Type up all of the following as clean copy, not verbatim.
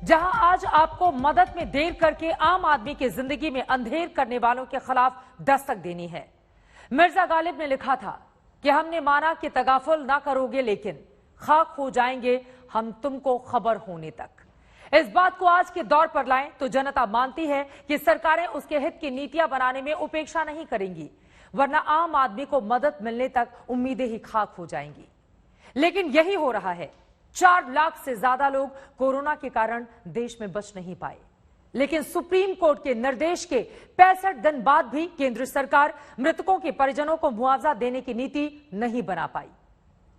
जहां आज आपको मदद में देर करके आम आदमी की जिंदगी में अंधेर करने वालों के खिलाफ दस्तक देनी है। मिर्जा गालिब ने लिखा था कि हमने माना कि तगाफुल ना करोगे, लेकिन खाक हो जाएंगे हम तुमको खबर होने तक। इस बात को आज के दौर पर लाएं तो जनता मानती है कि सरकारें उसके हित की नीतियां बनाने में उपेक्षा नहीं करेंगी, वरना आम आदमी को मदद मिलने तक उम्मीदें ही खाक हो जाएंगी। लेकिन यही हो रहा है। 4 लाख से ज्यादा लोग कोरोना के कारण देश में बच नहीं पाए, लेकिन सुप्रीम कोर्ट के निर्देश के 65 दिन बाद भी केंद्र सरकार मृतकों के परिजनों को मुआवजा देने की नीति नहीं बना पाई।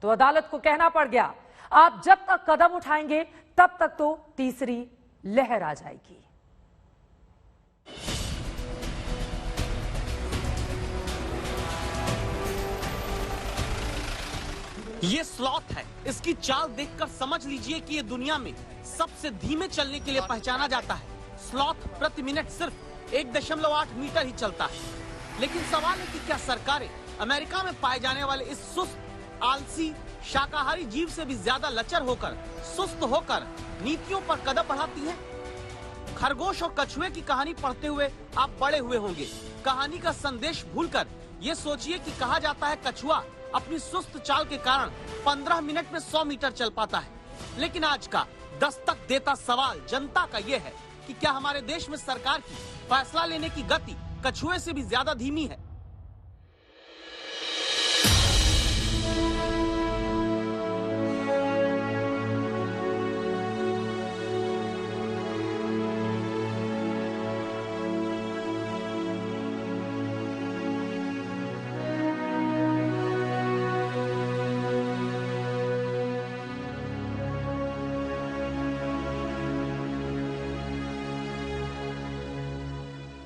तो अदालत को कहना पड़ गया, आप जब तक कदम उठाएंगे तब तक तो तीसरी लहर आ जाएगी। ये स्लॉथ है। इसकी चाल देखकर समझ लीजिए कि ये दुनिया में सबसे धीमे चलने के लिए पहचाना जाता है। स्लॉथ प्रति मिनट सिर्फ 1.8 मीटर ही चलता है। लेकिन सवाल है कि क्या सरकारें अमेरिका में पाए जाने वाले इस सुस्त, आलसी, शाकाहारी जीव से भी ज्यादा लचर होकर, सुस्त होकर नीतियों पर कदम बढ़ाती हैं? खरगोश और कछुए की कहानी पढ़ते हुए आप बड़े हुए होंगे। कहानी का संदेश भूलकर ये सोचिए कि कहा जाता है कछुआ अपनी सुस्त चाल के कारण 15 मिनट में 100 मीटर चल पाता है। लेकिन आज का दस्तक देता सवाल जनता का ये है कि क्या हमारे देश में सरकार की फैसला लेने की गति कछुए से भी ज्यादा धीमी है?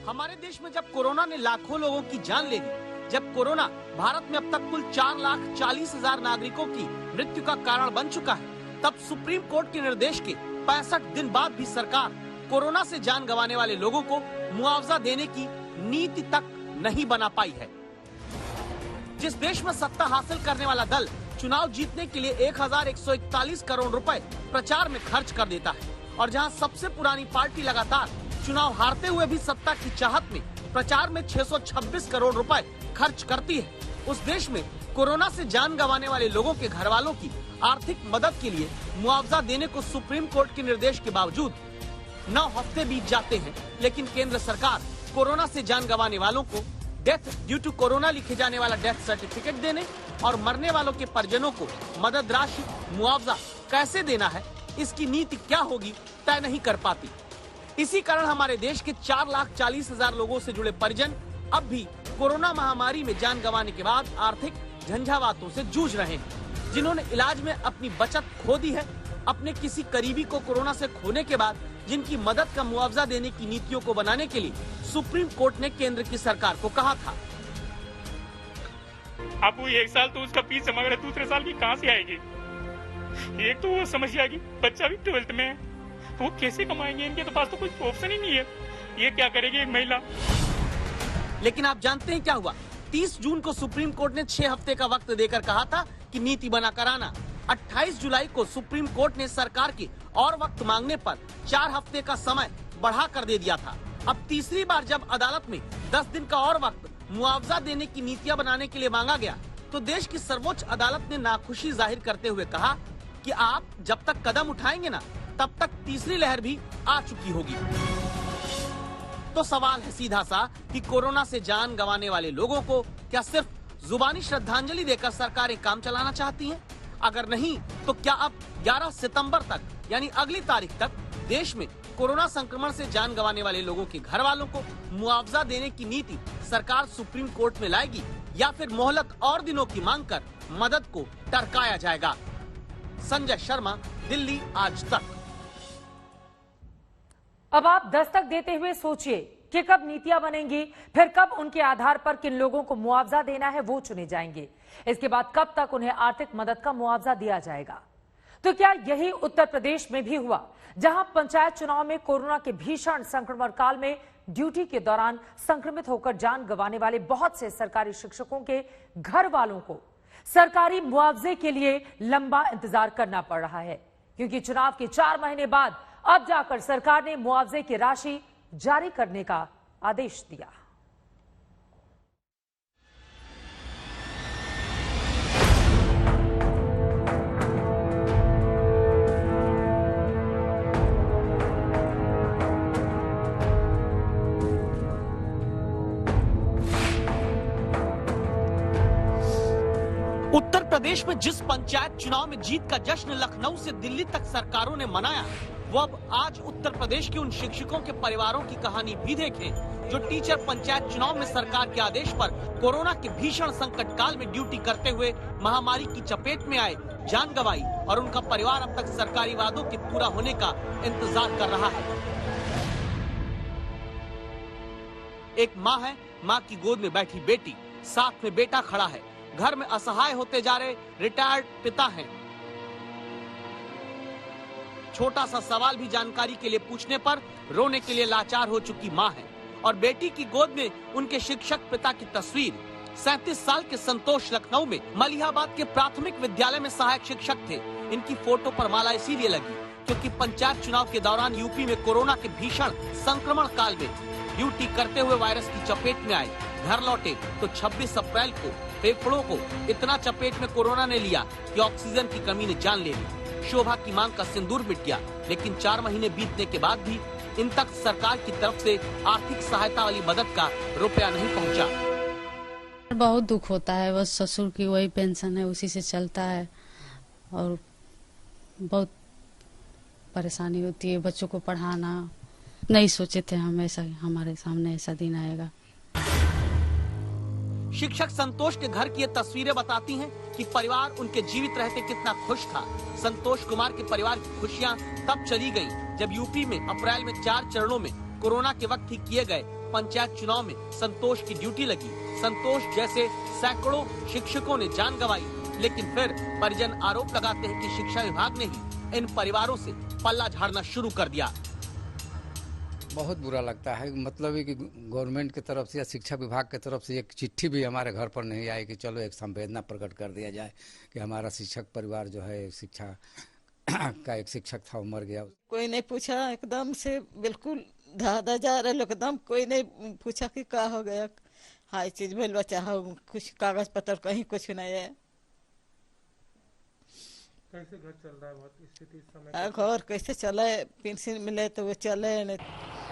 हमारे देश में जब कोरोना ने लाखों लोगों की जान ले ली, जब कोरोना भारत में अब तक कुल 4,40,000 नागरिकों की मृत्यु का कारण बन चुका है, तब सुप्रीम कोर्ट के निर्देश के 65 दिन बाद भी सरकार कोरोना से जान गंवाने वाले लोगों को मुआवजा देने की नीति तक नहीं बना पाई है। जिस देश में सत्ता हासिल करने वाला दल चुनाव जीतने के लिए 1,141 करोड़ रुपए प्रचार में खर्च कर देता है, और जहां सबसे पुरानी पार्टी लगातार चुनाव हारते हुए भी सत्ता की चाहत में प्रचार में 626 करोड़ रुपए खर्च करती है, उस देश में कोरोना से जान गंवाने वाले लोगों के घर वालों की आर्थिक मदद के लिए मुआवजा देने को सुप्रीम कोर्ट के निर्देश के बावजूद 9 हफ्ते बीत जाते हैं, लेकिन केंद्र सरकार कोरोना से जान गंवाने वालों को डेथ ड्यू टू कोरोना लिखे जाने वाला डेथ सर्टिफिकेट देने और मरने वालों के परिजनों को मदद राशि मुआवजा कैसे देना है, इसकी नीति क्या होगी तय नहीं कर पाती। इसी कारण हमारे देश के 4,40,000 लोगों से जुड़े परिजन अब भी कोरोना महामारी में जान गंवाने के बाद आर्थिक झंझावातों से जूझ रहे हैं। जिन्होंने इलाज में अपनी बचत खो दी है, अपने किसी करीबी को कोरोना से खोने के बाद जिनकी मदद का मुआवजा देने की नीतियों को बनाने के लिए सुप्रीम कोर्ट ने केंद्र की सरकार को कहा था। अब वो 1 साल तो उसका फीस जमा करे, दूसरे साल की कहाँ से आएगी? एक तो वो समस्या की बच्चा भी 12th में है, तो वो कैसे कमाएंगे? इनके तो पास तो कोई ऑप्शन ही नहीं है। ये क्या करेगी एक महिला? लेकिन आप जानते हैं क्या हुआ? 30 जून को सुप्रीम कोर्ट ने 6 हफ्ते का वक्त देकर कहा था कि नीति बना कर आना। 28 जुलाई को सुप्रीम कोर्ट ने सरकार के और वक्त मांगने पर 4 हफ्ते का समय बढ़ा कर दे दिया था। अब तीसरी बार जब अदालत में 10 दिन का और वक्त मुआवजा देने की नीतियां बनाने के लिए मांगा गया, तो देश की सर्वोच्च अदालत ने नाखुशी जाहिर करते हुए कहा कि आप जब तक कदम उठाएंगे ना, तब तक तीसरी लहर भी आ चुकी होगी। तो सवाल है सीधा सा कि कोरोना से जान गंवाने वाले लोगों को क्या सिर्फ जुबानी श्रद्धांजलि देकर सरकारें काम चलाना चाहती हैं? अगर नहीं, तो क्या अब 11 सितंबर तक यानी अगली तारीख तक देश में कोरोना संक्रमण से जान गंवाने वाले लोगों के घर वालों को मुआवजा देने की नीति सरकार सुप्रीम कोर्ट में लाएगी, या फिर मोहलत और दिनों की मांग कर मदद को टरकाया जाएगा? संजय शर्मा, दिल्ली आज तक। अब आप दस्तक देते हुए सोचिए कि कब नीतियां बनेंगी, फिर कब उनके आधार पर किन लोगों को मुआवजा देना है वो चुने जाएंगे। इसके बाद कब तक उन्हें आर्थिक मदद का मुआवजा दिया जाएगा। तो क्या यही उत्तर प्रदेश में भी हुआ, जहां पंचायत चुनाव में कोरोना के भीषण संक्रमण काल में ड्यूटी के दौरान संक्रमित होकर जान गंवाने वाले बहुत से सरकारी शिक्षकों के घर वालों को सरकारी मुआवजे के लिए लंबा इंतजार करना पड़ रहा है, क्योंकि चुनाव के 4 महीने बाद अब जाकर सरकार ने मुआवजे की राशि जारी करने का आदेश दिया। उत्तर प्रदेश में जिस पंचायत चुनाव में जीत का जश्न लखनऊ से दिल्ली तक सरकारों ने मनाया, वो अब आज उत्तर प्रदेश के उन शिक्षकों के परिवारों की कहानी भी देखें जो टीचर पंचायत चुनाव में सरकार के आदेश पर कोरोना के भीषण संकट काल में ड्यूटी करते हुए महामारी की चपेट में आए, जान गंवाई और उनका परिवार अब तक सरकारी वादों के पूरा होने का इंतजार कर रहा है। एक माँ है, माँ की गोद में बैठी बेटी, साथ में बेटा खड़ा है। घर में असहाय होते जा रहे रिटायर्ड पिता हैं। छोटा सा सवाल भी जानकारी के लिए पूछने पर रोने के लिए लाचार हो चुकी मां है और बेटी की गोद में उनके शिक्षक पिता की तस्वीर। 37 साल के संतोष लखनऊ में मलिहाबाद के प्राथमिक विद्यालय में सहायक शिक्षक थे। इनकी फोटो पर माला इसीलिए लगी क्योंकि पंचायत चुनाव के दौरान यूपी में कोरोना के भीषण संक्रमण काल में ड्यूटी करते हुए वायरस की चपेट में आए। घर लौटे तो 26 अप्रैल को फेफड़ों को इतना चपेट में कोरोना ने लिया कि ऑक्सीजन की कमी ने जान ले ली। शोभा की मांग का सिंदूर मिट गया, लेकिन 4 महीने बीतने के बाद भी इन तक सरकार की तरफ से आर्थिक सहायता वाली मदद का रुपया नहीं पहुंचा। बहुत दुख होता है, बस ससुर की वही पेंशन है, उसी से चलता है और बहुत परेशानी होती है। बच्चों को पढ़ाना नहीं सोचे थे हम, ऐसा हमारे सामने ऐसा दिन आएगा। शिक्षक संतोष के घर की ये तस्वीरें बताती हैं कि परिवार उनके जीवित रहते कितना खुश था। संतोष कुमार के परिवार की खुशियां तब चली गईं जब यूपी में अप्रैल में 4 चरणों में कोरोना के वक्त ही किए गए पंचायत चुनाव में संतोष की ड्यूटी लगी। संतोष जैसे सैकड़ों शिक्षकों ने जान गंवाई, लेकिन फिर परिजन आरोप लगाते हैं कि शिक्षा विभाग ने ही इन परिवारों से पल्ला झाड़ना शुरू कर दिया। बहुत बुरा लगता है, मतलब कि गवर्नमेंट की तरफ से या शिक्षा विभाग की तरफ से एक चिट्ठी भी हमारे घर पर नहीं आई कि चलो एक संवेदना प्रकट कर दिया जाए कि हमारा शिक्षक परिवार जो है, शिक्षा का एक शिक्षक था, वो मर गया। कोई नहीं पूछा, एकदम से बिल्कुल धाधा जा रहे लोग, एकदम कोई नहीं पूछा कि क्या हो गया, हाई चीज भेल बचा हो, कुछ कागज पत्र कहीं कुछ नहीं है। कैसे घर चल रहा है बहुत स्थिति इस समय? घर कैसे चले, पेंशन मिले तो वो चले नहीं।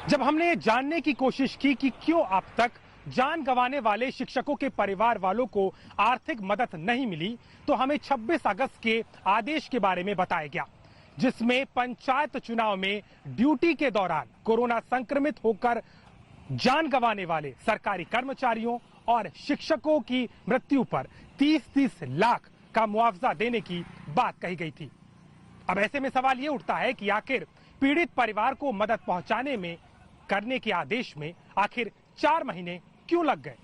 जब हमने ये जानने की कोशिश की कि क्यों अब तक जान गंवाने वाले शिक्षकों के परिवार वालों को आर्थिक मदद नहीं मिली, तो हमें 26 अगस्त के आदेश के बारे में बताया गया, जिसमें पंचायत चुनाव में ड्यूटी के दौरान कोरोना संक्रमित होकर जान गंवाने वाले सरकारी कर्मचारियों और शिक्षकों की मृत्यु पर 30-30 लाख का मुआवजा देने की बात कही गई थी। अब ऐसे में सवाल ये उठता है कि आखिर पीड़ित परिवार को मदद पहुंचाने में करने के आदेश में आखिर 4 महीने क्यों लग गए?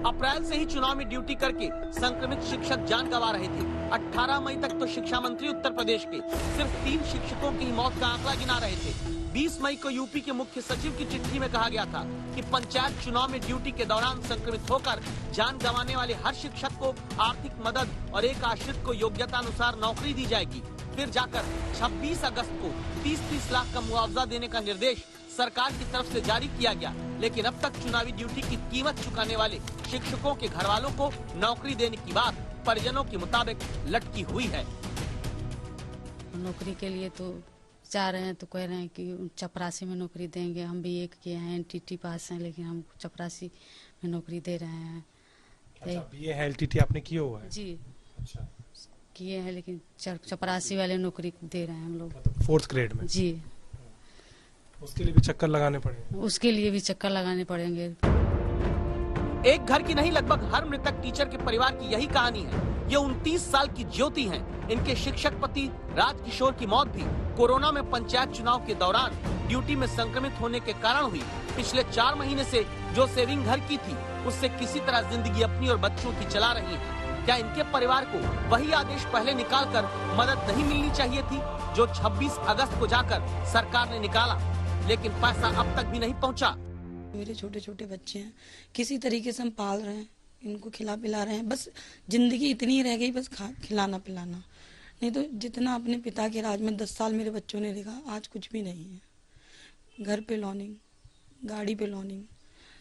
अप्रैल से ही चुनाव में ड्यूटी करके संक्रमित शिक्षक जान गंवा रहे थे। 18 मई तक तो शिक्षा मंत्री उत्तर प्रदेश के सिर्फ 3 शिक्षकों की मौत का आंकड़ा गिना रहे थे। 20 मई को यूपी के मुख्य सचिव की चिट्ठी में कहा गया था कि पंचायत चुनाव में ड्यूटी के दौरान संक्रमित होकर जान गंवाने वाले हर शिक्षक को आर्थिक मदद और एक आश्रित को योग्यता अनुसार नौकरी दी जाएगी। फिर जाकर 26 अगस्त को 30-30 लाख का मुआवजा देने का निर्देश सरकार की तरफ से जारी किया गया, लेकिन अब तक चुनावी ड्यूटी की कीमत चुकाने वाले शिक्षकों के घर वालों को नौकरी देने की बात परिजनों के मुताबिक लटकी हुई है। नौकरी के लिए तो चाह रहे हैं, तो कह रहे हैं कि चपरासी में नौकरी देंगे। हम भी एक किए हैं, NTT पास हैं, लेकिन हम चपरासी में नौकरी दे रहे हैं। अच्छा, BA है, LTT आपने किया हुआ है? जी अच्छा, किए हैं, लेकिन चपरासी वाले नौकरी दे रहे हैं हम लोग। मतलब 4th ग्रेड में? जी। उसके लिए भी चक्कर लगाने पड़ेंगे? उसके लिए भी चक्कर लगाने पड़ेंगे। एक घर की नहीं, लगभग हर मृतक टीचर के परिवार की यही कहानी है। ये 29 साल की ज्योति हैं। इनके शिक्षक पति राजकिशोर की मौत भी कोरोना में पंचायत चुनाव के दौरान ड्यूटी में संक्रमित होने के कारण हुई। पिछले 4 महीने से जो सेविंग घर की थी, उससे किसी तरह जिंदगी अपनी और बच्चों की चला रही है। क्या इनके परिवार को वही आदेश पहले निकालकर मदद नहीं मिलनी चाहिए थी जो 26 अगस्त को जाकर सरकार ने निकाला, लेकिन पैसा अब तक भी नहीं पहुंचा? मेरे छोटे छोटे बच्चे हैं, किसी तरीके से हम पाल रहे हैं, इनको खिला पिला रहे हैं, बस जिंदगी इतनी रह गई, बस खिलाना पिलाना। नहीं तो जितना अपने पिता के राज में 10 साल मेरे बच्चों ने देखा, आज कुछ भी नहीं है। घर पे लोनिंग, गाड़ी पे लोनिंग,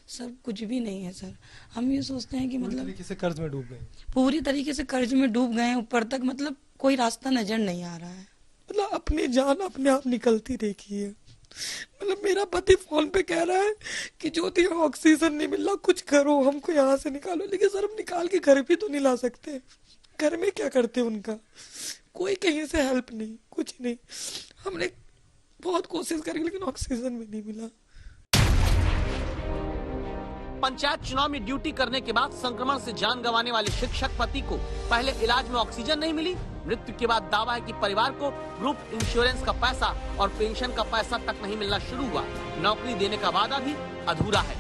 सब कुछ भी नहीं है सर। हम ये सोचते हैं कि मतलब पूरी तरीके से कर्ज में डूब गए, पूरी तरीके से कर्ज में डूब गए हैं ऊपर तक, मतलब कोई रास्ता नजर नहीं आ रहा है। मतलब अपनी जान अपने आप निकलती देखी है। मतलब मेरा पति फोन पे कह रहा है कि ज्योति ऑक्सीजन नहीं मिल रहा, कुछ करो, हमको यहाँ से निकालो। लेकिन सर हम निकाल के घर भी तो नहीं ला सकते, घर में क्या करते उनका, कोई कहीं से हेल्प नहीं, कुछ नहीं। हमने बहुत कोशिश करी लेकिन ऑक्सीजन भी नहीं मिला। पंचायत चुनाव में ड्यूटी करने के बाद संक्रमण से जान गंवाने वाले शिक्षक पति को पहले इलाज में ऑक्सीजन नहीं मिली। मृत्यु के बाद दावा है कि परिवार को ग्रुप इंश्योरेंस का पैसा और पेंशन का पैसा तक नहीं मिलना शुरू हुआ। नौकरी देने का वादा भी अधूरा है।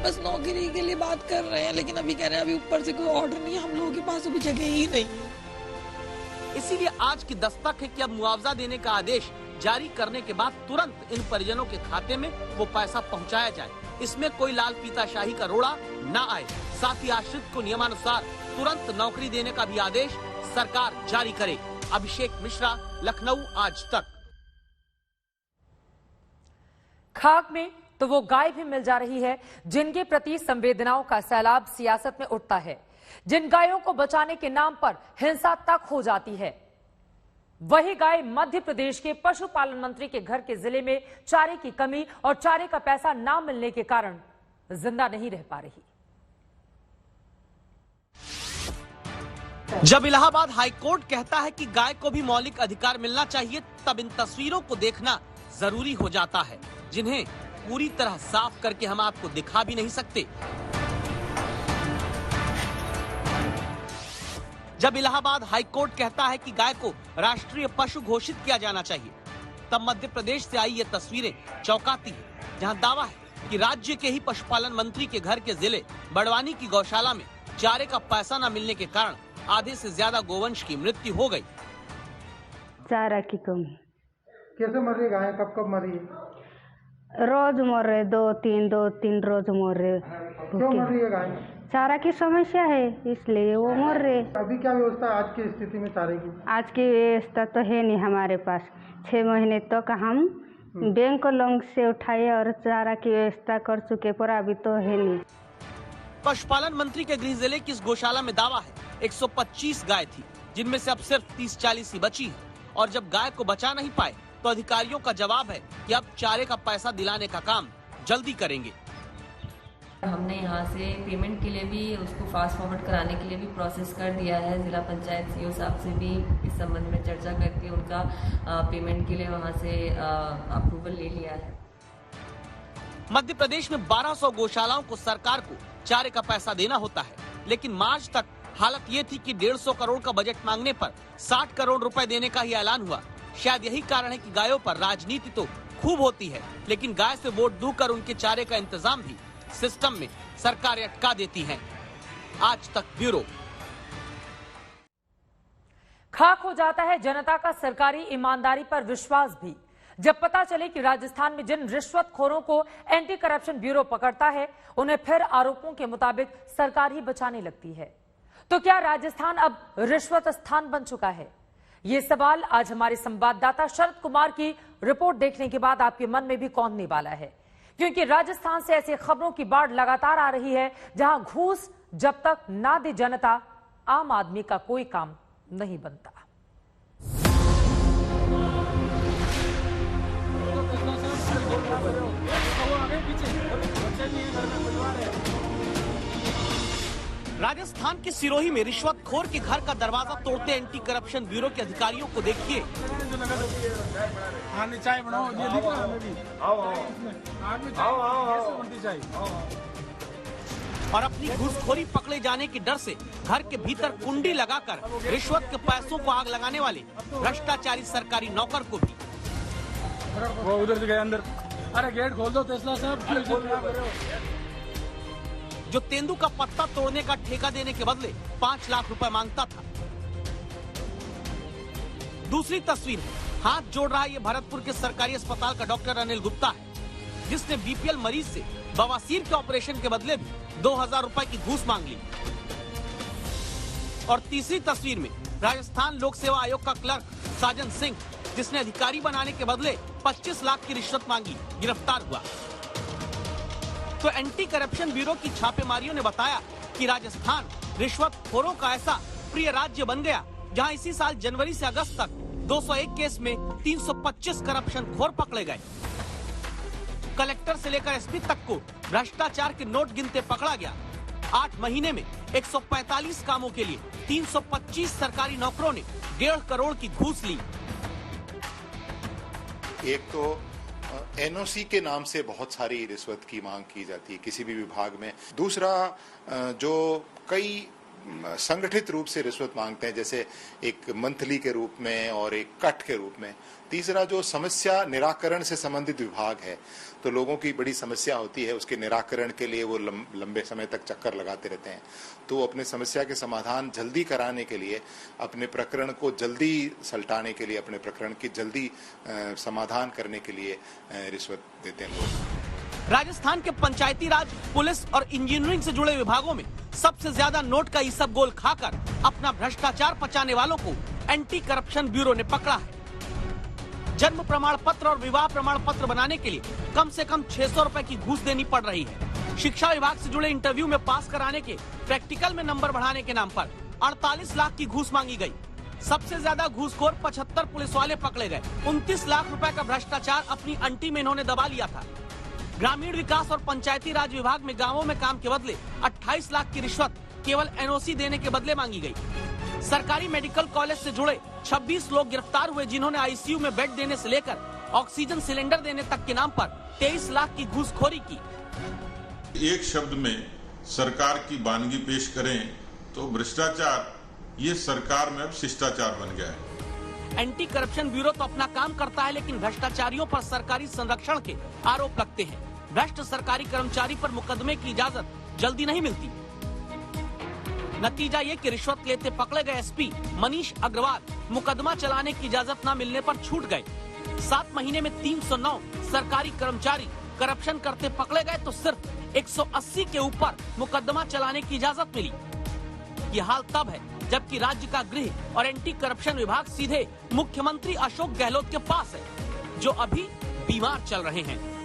बस नौकरी के लिए बात कर रहे हैं, लेकिन अभी कह रहे हैं अभी ऊपर से कोई ऑर्डर नहीं है, हम लोगों के पास अभी जगह ही नहीं है। इसीलिए आज की दस्तक है कि अब मुआवजा देने का आदेश जारी करने के बाद तुरंत इन परिजनों के खाते में वो पैसा पहुंचाया जाए। इसमें कोई लाल पीताशाही का रोड़ा न आए। साथ ही आश्रित को नियमानुसार तुरंत नौकरी देने का भी आदेश सरकार जारी करे। अभिषेक मिश्रा, लखनऊ, आज तक। खाक में तो वो गाय भी मिल जा रही है जिनके प्रति संवेदनाओं का सैलाब सियासत में उठता है, जिन गायों को बचाने के नाम पर हिंसा तक हो जाती है। वही गाय मध्य प्रदेश के पशुपालन मंत्री के घर के जिले में चारे की कमी और चारे का पैसा ना मिलने के कारण जिंदा नहीं रह पा रही। जब इलाहाबाद हाईकोर्ट कहता है कि गाय को भी मौलिक अधिकार मिलना चाहिए, तब इन तस्वीरों को देखना जरूरी हो जाता है, जिन्हें पूरी तरह साफ करके हम आपको दिखा भी नहीं सकते। जब इलाहाबाद हाईकोर्ट कहता है कि गाय को राष्ट्रीय पशु घोषित किया जाना चाहिए, तब मध्य प्रदेश से आई ये तस्वीरें चौंकाती हैं, जहां दावा है कि राज्य के ही पशुपालन मंत्री के घर के जिले बड़वानी की गौशाला में चारे का पैसा न मिलने के कारण आधे से ज्यादा गोवंश की मृत्यु हो गई। चारा की कमी। कैसे मर रही गाय, कब कब मरी? रोज मर रहे, दो तीन रोज मर रहे। क्यों मर रही है गाय? चारा की समस्या है इसलिए वो मर रहे। अभी क्या व्यवस्था है आज की स्थिति में चारे की? आज की व्यवस्था तो है नहीं हमारे पास। 6 महीने तक तो हम बैंक लोन से उठाए और चारा की व्यवस्था कर चुके, पर अभी तो है नहीं। पशुपालन मंत्री के गृह जिले की इस गौशाला में दावा है 125 गाय थी, जिनमें से अब सिर्फ 30-40 ही बची है। और जब गाय को बचा नहीं पाए तो अधिकारियों का जवाब है कि अब चारे का पैसा दिलाने का काम जल्दी करेंगे। हमने यहाँ से पेमेंट के लिए भी उसको फास्ट फॉरवर्ड कराने के लिए भी प्रोसेस कर दिया है। जिला पंचायत सीओ साहब से भी इस संबंध में चर्चा करके उनका पेमेंट के लिए वहाँ से अप्रूवल ले लिया है। मध्य प्रदेश में 1200 गौशालाओं को सरकार को चारे का पैसा देना होता है, लेकिन मार्च तक हालत ये थी कि 150 करोड़ का बजट मांगने पर 60 करोड़ रुपए देने का ही ऐलान हुआ। शायद यही कारण है कि गायों पर राजनीति तो खूब होती है, लेकिन गाय से वोट दूकर उनके चारे का इंतजाम भी सिस्टम में सरकार अटका देती है। आज तक ब्यूरो। खाक हो जाता है जनता का सरकारी ईमानदारी पर विश्वास भी, जब पता चले कि राजस्थान में जिन रिश्वतखोरों को एंटी करप्शन ब्यूरो पकड़ता है, उन्हें फिर आरोपों के मुताबिक सरकार ही बचाने लगती है। तो क्या राजस्थान अब रिश्वत स्थान बन चुका है? ये सवाल आज हमारे संवाददाता शरद कुमार की रिपोर्ट देखने के बाद आपके मन में भी कौंधने वाला है, क्योंकि राजस्थान से ऐसी खबरों की बाढ़ लगातार आ रही है जहां घूस जब तक ना दे जनता, आम आदमी का कोई काम नहीं बनता। राजस्थान के सिरोही में रिश्वतखोर के घर का दरवाजा तोड़ते एंटी करप्शन ब्यूरो के अधिकारियों को देखिए। और अपनी घूसखोरी पकड़े जाने के डर से घर के भीतर कुंडी लगाकर रिश्वत के पैसों को आग लगाने वाले भ्रष्टाचारी सरकारी नौकर को भी। वो उधर से गए अंदर। अरे गेट खोल दो तेस्ला साहब। जो तेंदू का पत्ता तोड़ने का ठेका देने के बदले 5 लाख रुपए मांगता था। दूसरी तस्वीर है, हाथ जोड़ रहा ये भरतपुर के सरकारी अस्पताल का डॉक्टर अनिल गुप्ता है, जिसने बीपीएल मरीज से बवासीर के ऑपरेशन के बदले भी 2000 रुपए की घूस मांग ली। और तीसरी तस्वीर में राजस्थान लोक सेवा आयोग का क्लर्क साजन सिंह, जिसने अधिकारी बनाने के बदले 25 लाख की रिश्वत मांगी, गिरफ्तार हुआ। तो एंटी करप्शन ब्यूरो की छापेमारियों ने बताया कि राजस्थान रिश्वतखोरों का ऐसा प्रिय राज्य बन गया, जहां इसी साल जनवरी से अगस्त तक 201 केस में 325 करप्शन खोर पकड़े गए। कलेक्टर से लेकर एसपी तक को भ्रष्टाचार के नोट गिनते पकड़ा गया। 8 महीने में 145 कामों के लिए 325 सरकारी नौकरों ने 1.5 करोड़ की घूस ली। एक तो एनओसी के नाम से बहुत सारी रिश्वत की मांग की जाती है किसी भी विभाग में। दूसरा, जो कई संगठित रूप से रिश्वत मांगते हैं, जैसे एक मंथली के रूप में और एक कट के रूप में। तीसरा, जो समस्या निराकरण से संबंधित विभाग है, तो लोगों की बड़ी समस्या होती है, उसके निराकरण के लिए वो लंबे समय तक चक्कर लगाते रहते हैं। तो अपने समस्या के समाधान जल्दी कराने के लिए, अपने प्रकरण को जल्दी सलटाने के लिए, अपने प्रकरण की जल्दी समाधान करने के लिए रिश्वत देते हैं लोग। राजस्थान के पंचायती राज, पुलिस और इंजीनियरिंग से जुड़े विभागों में सबसे ज्यादा नोट का इसबगोल खाकर अपना भ्रष्टाचार पचाने वालों को एंटी करप्शन ब्यूरो ने पकड़ा है। जन्म प्रमाण पत्र और विवाह प्रमाण पत्र बनाने के लिए कम से कम 600 रुपए की घूस देनी पड़ रही है। शिक्षा विभाग से जुड़े इंटरव्यू में पास कराने के, प्रैक्टिकल में नंबर बढ़ाने के नाम पर 48 लाख की घूस मांगी गई। सबसे ज्यादा घूसखोर 75 पुलिस वाले पकड़े गए। 29 लाख रुपए का भ्रष्टाचार अपनी अंटी में इन्होंने दबा लिया था। ग्रामीण विकास और पंचायती राज विभाग में गांवों में काम के बदले 28 लाख की रिश्वत केवल एनओसी देने के बदले मांगी गई। सरकारी मेडिकल कॉलेज से जुड़े 26 लोग गिरफ्तार हुए, जिन्होंने आईसीयू में बेड देने से लेकर ऑक्सीजन सिलेंडर देने तक के नाम पर 23 लाख की घूसखोरी की। एक शब्द में सरकार की वानगी पेश करें तो भ्रष्टाचार ये सरकार में अब शिष्टाचार बन गया है। एंटी करप्शन ब्यूरो तो अपना काम करता है, लेकिन भ्रष्टाचारियों पर सरकारी संरक्षण के आरोप लगते हैं। भ्रष्ट सरकारी कर्मचारी पर मुकदमे की इजाजत जल्दी नहीं मिलती। नतीजा ये कि रिश्वत लेते पकड़े गए एसपी मनीष अग्रवाल मुकदमा चलाने की इजाजत न मिलने पर छूट गए। 7 महीने में 309 सरकारी कर्मचारी करप्शन करते पकड़े गए, तो सिर्फ 180 के ऊपर मुकदमा चलाने की इजाजत मिली। ये हाल तब है जबकि राज्य का गृह और एंटी करप्शन विभाग सीधे मुख्यमंत्री अशोक गहलोत के पास है, जो अभी बीमार चल रहे हैं।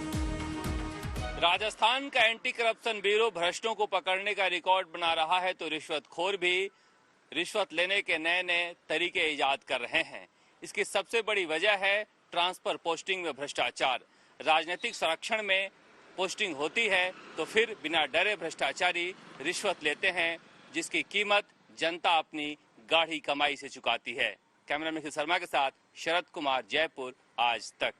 राजस्थान का एंटी करप्शन ब्यूरो भ्रष्टों को पकड़ने का रिकॉर्ड बना रहा है, तो रिश्वतखोर भी रिश्वत लेने के नए नए तरीके इजाद कर रहे हैं। इसकी सबसे बड़ी वजह है ट्रांसफर पोस्टिंग में भ्रष्टाचार। राजनीतिक संरक्षण में पोस्टिंग होती है तो फिर बिना डरे भ्रष्टाचारी रिश्वत लेते हैं, जिसकी कीमत जनता अपनी गाढ़ी कमाई से चुकाती है। कैमरामैन शर्मा के साथ शरद कुमार, जयपुर, आज तक।